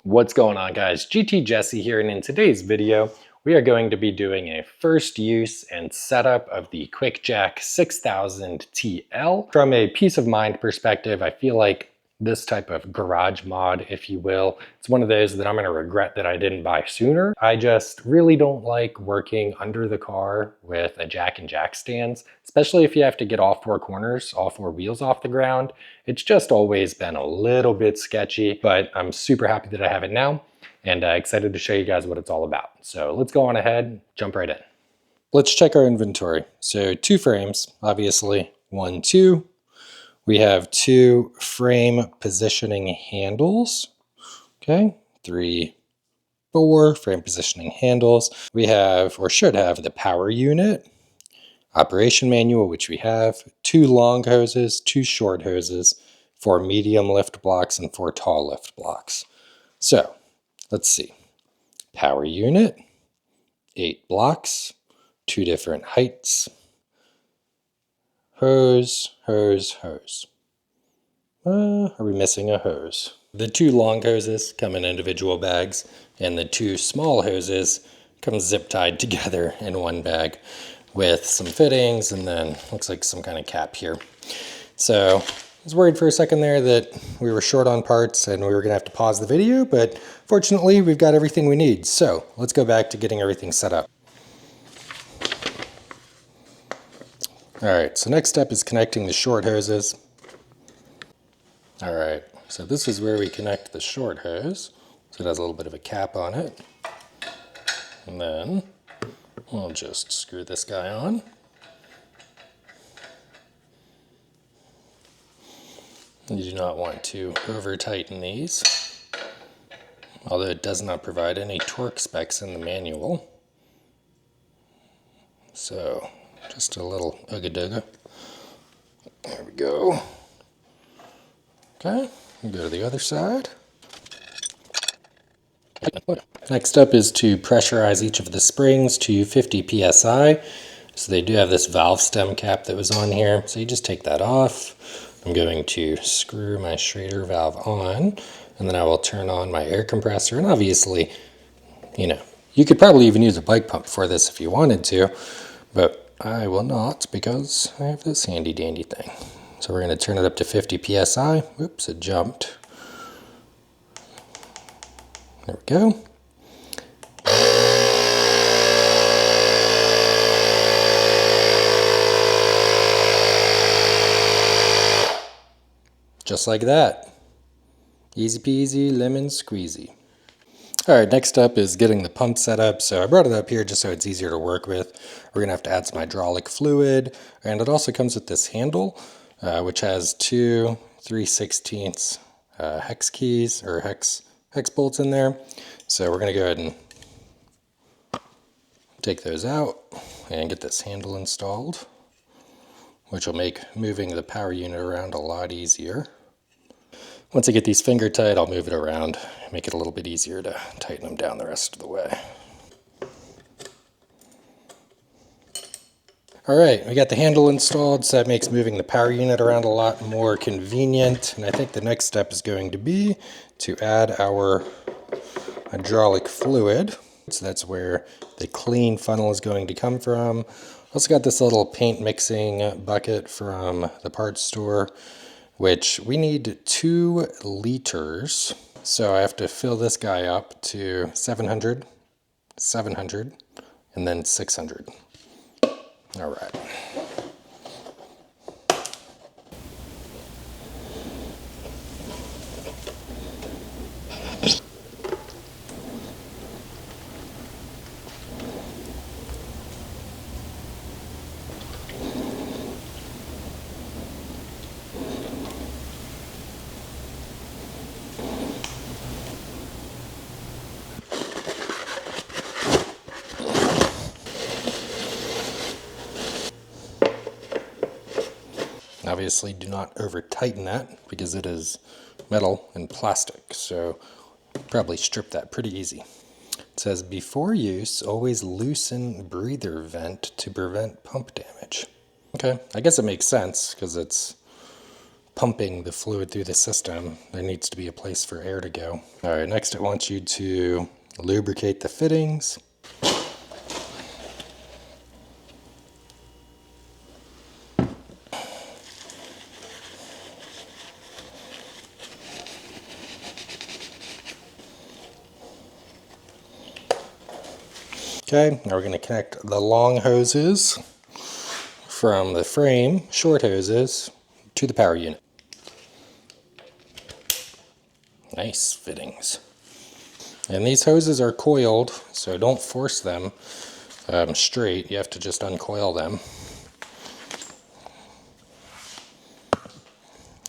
What's going on, guys? GT Jesse here, and in today's video we are going to be doing a first use and setup of the QuickJack 6000 TL. From a peace of mind perspective, I feel like this type of garage mod, if you will, it's one of those that I'm going to regret that I didn't buy sooner. I just really don't like working under the car with a jack and jack stands, especially if you have to get all four corners, all four wheels off the ground. It's just always been a little bit sketchy, but I'm super happy that I have it now and excited to show you guys what it's all about. So let's go on ahead, jump right in. Let's check our inventory. So 2 frames, obviously, 1, 2. We have 2 frame positioning handles. Okay, 3, 4 frame positioning handles. We have, or should have, the power unit, operation manual, which we have, 2 long hoses, 2 short hoses, 4 medium lift blocks, and 4 tall lift blocks. So let's see. Power unit, 8 blocks, 2 different heights. Hose, hose, hose. Are we missing a hose? The 2 long hoses come in individual bags, and the 2 small hoses come zip tied together in one bag with some fittings, and then looks like some kind of cap here. So I was worried for a second there that we were short on parts and we were gonna have to pause the video, but fortunately we've got everything we need. So let's go back to getting everything set up. All right, so next step is connecting the short hoses. All right, so this is where we connect the short hose. So it has a little bit of a cap on it. And then we'll just screw this guy on. You do not want to over tighten these, although it does not provide any torque specs in the manual. So just a little ooga-dooga. There we go. Okay, we'll go to the other side. Next up is to pressurize each of the springs to 50 psi. So they do have this valve stem cap that was on here. So you just take that off. I'm going to screw my Schrader valve on, and then I will turn on my air compressor. And obviously, you know, you could probably even use a bike pump for this if you wanted to, but I will not because I have this handy dandy thing. So we're going to turn it up to 50 psi. Oops, it jumped. There we go. Just like that. Easy peasy, lemon squeezy. All right, next up is getting the pump set up. So I brought it up here just so it's easier to work with. We're gonna have to add some hydraulic fluid, and it also comes with this handle, which has 2 3/16 hex keys, or hex bolts in there. So we're gonna go ahead and take those out and get this handle installed, which will make moving the power unit around a lot easier. Once I get these finger tight, I'll move it around and make it a little bit easier to tighten them down the rest of the way. All right, we got the handle installed, so that makes moving the power unit around a lot more convenient. And I think the next step is going to be to add our hydraulic fluid. So that's where the clean funnel is going to come from. Also got this little paint mixing bucket from the parts store, which we need 2 liters. So I have to fill this guy up to 700, 700, and then 600. All right. Obviously, do not over tighten that because it is metal and plastic, so probably strip that pretty easy. It says, before use, always loosen breather vent to prevent pump damage. Okay, I guess it makes sense because it's pumping the fluid through the system, there needs to be a place for air to go. All right, next it wants you to lubricate the fittings. Okay, now we're going to connect the long hoses from the frame, short hoses, to the power unit. Nice fittings. And these hoses are coiled, so don't force them straight. You have to just uncoil them.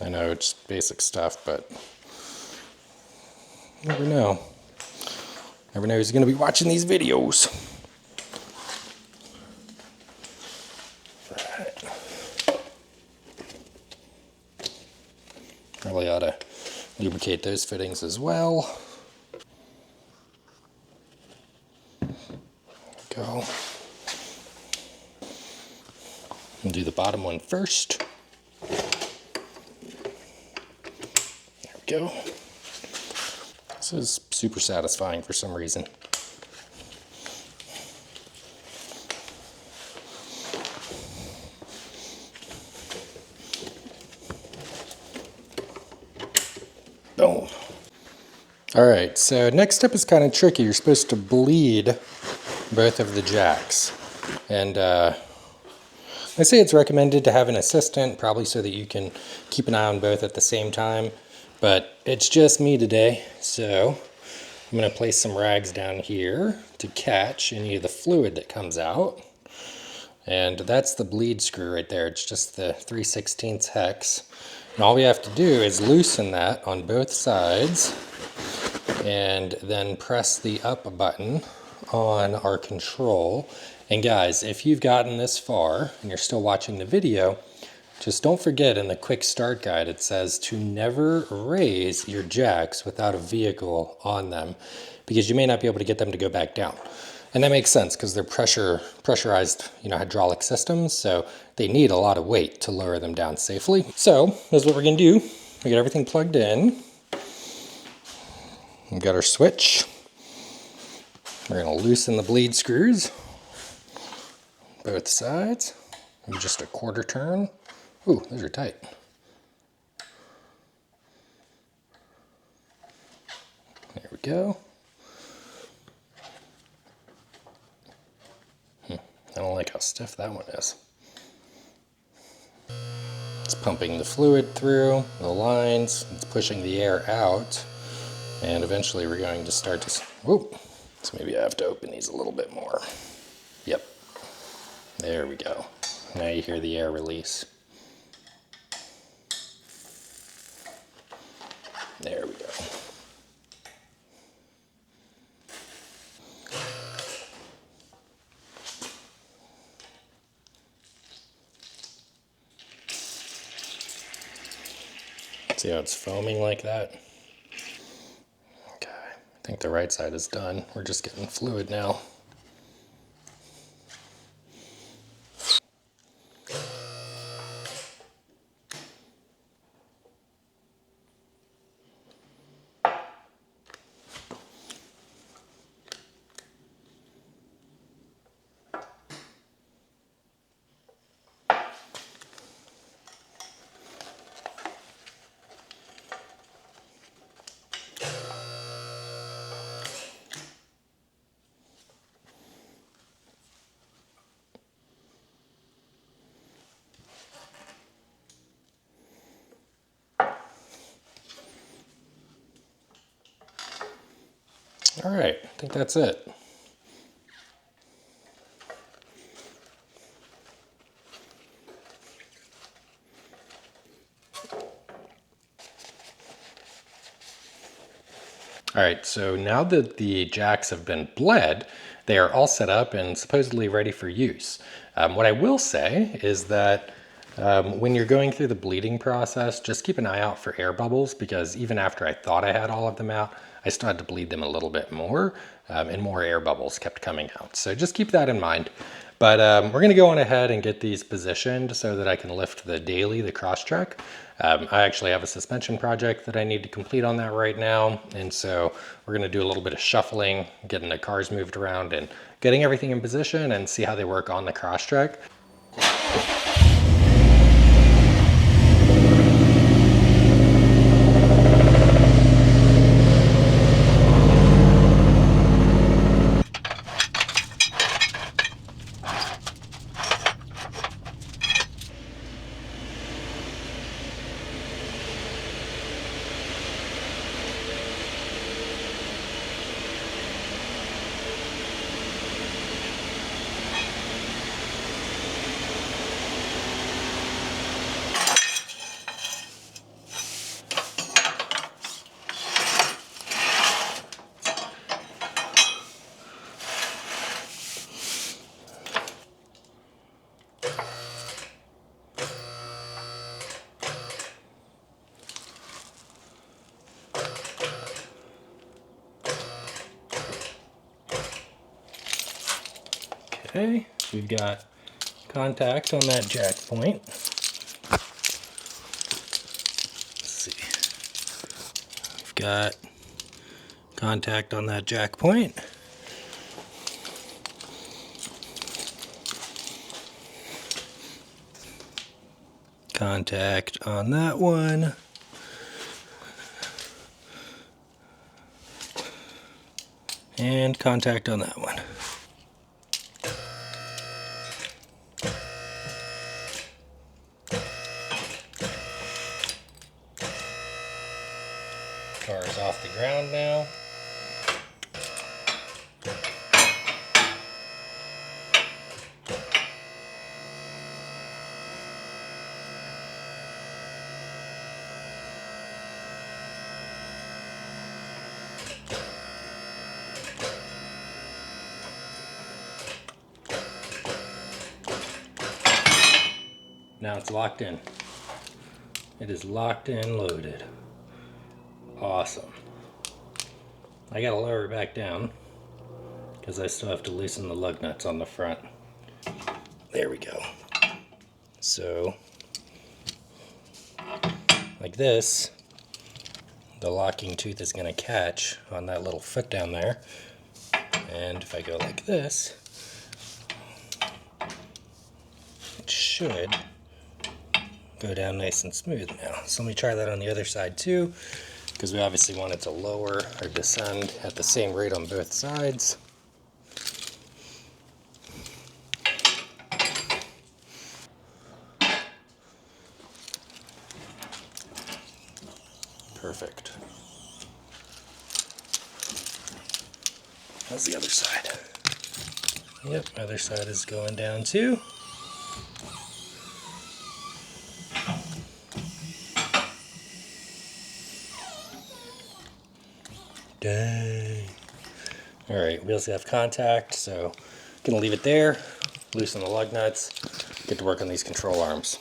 I know it's basic stuff, but you never know. Never know who's going to be watching these videos. Probably ought to lubricate those fittings as well. Go. And do the bottom one first. There we go. This is super satisfying for some reason. Boom. All right, so next step is kind of tricky. You're supposed to bleed both of the jacks. And I say it's recommended to have an assistant, probably so that you can keep an eye on both at the same time. But it's just me today, so I'm going to place some rags down here to catch any of the fluid that comes out. And that's the bleed screw right there. It's just the 3/16 hex. And all we have to do is loosen that on both sides and then press the up button on our control. And guys, if you've gotten this far and you're still watching the video, just don't forget in the quick start guide it says to never raise your jacks without a vehicle on them, because you may not be able to get them to go back down. And that makes sense because they're pressurized, hydraulic systems, so they need a lot of weight to lower them down safely. So that's what we're gonna do. We got everything plugged in. We've got our switch. We're gonna loosen the bleed screws, both sides, and just a quarter turn. Ooh, those are tight. There we go. I don't like how stiff that one is. It's pumping the fluid through the lines, it's pushing the air out, and eventually we're going to start to, whoop, so maybe I have to open these a little bit more. Yep, there we go. Now you hear the air release. There we go. See how it's foaming like that? Okay, I think the right side is done. We're just getting fluid now. All right, I think that's it. All right, so now that the jacks have been bled, they are all set up and supposedly ready for use. What I will say is that when you're going through the bleeding process, just keep an eye out for air bubbles, because even after I thought I had all of them out, I still had to bleed them a little bit more, and more air bubbles kept coming out. So just keep that in mind. But we're gonna go on ahead and get these positioned so that I can lift the daily, the cross track. I actually have a suspension project that I need to complete on that right now. And so we're gonna do a little bit of shuffling, getting the cars moved around and getting everything in position and see how they work on the cross track. Okay, so we've got contact on that jack point. Let's see. We've got contact on that jack point. Contact on that one. And contact on that one. Car is off the ground now. Now it's locked in. It is locked in, loaded. Awesome. I gotta lower it back down because I still have to loosen the lug nuts on the front. There we go. So, like this, the locking tooth is gonna catch on that little foot down there. And if I go like this, it should go down nice and smooth now. So let me try that on the other side too, because we obviously want it to lower or descend at the same rate on both sides. Perfect. How's the other side? Yep, other side is going down too. Dang. Alright, we also have contact, so gonna leave it there, loosen the lug nuts, get to work on these control arms.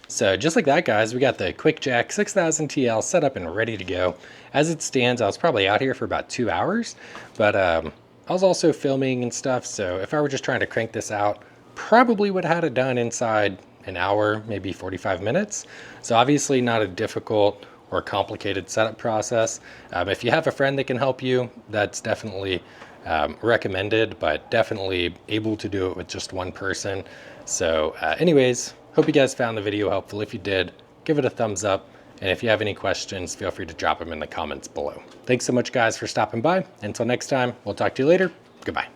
So just like that, guys, we got the QuickJack 6000 TL set up and ready to go. As it stands, I was probably out here for about 2 hours, but I was also filming and stuff, so if I were just trying to crank this out, probably would have had it done inside an hour, maybe 45 minutes. So obviously not a difficult or complicated setup process. If you have a friend that can help you, that's definitely recommended, but definitely able to do it with just one person. So anyways, hope you guys found the video helpful. If you did, give it a thumbs up. And if you have any questions, feel free to drop them in the comments below. Thanks so much, guys, for stopping by. Until next time, we'll talk to you later. Goodbye.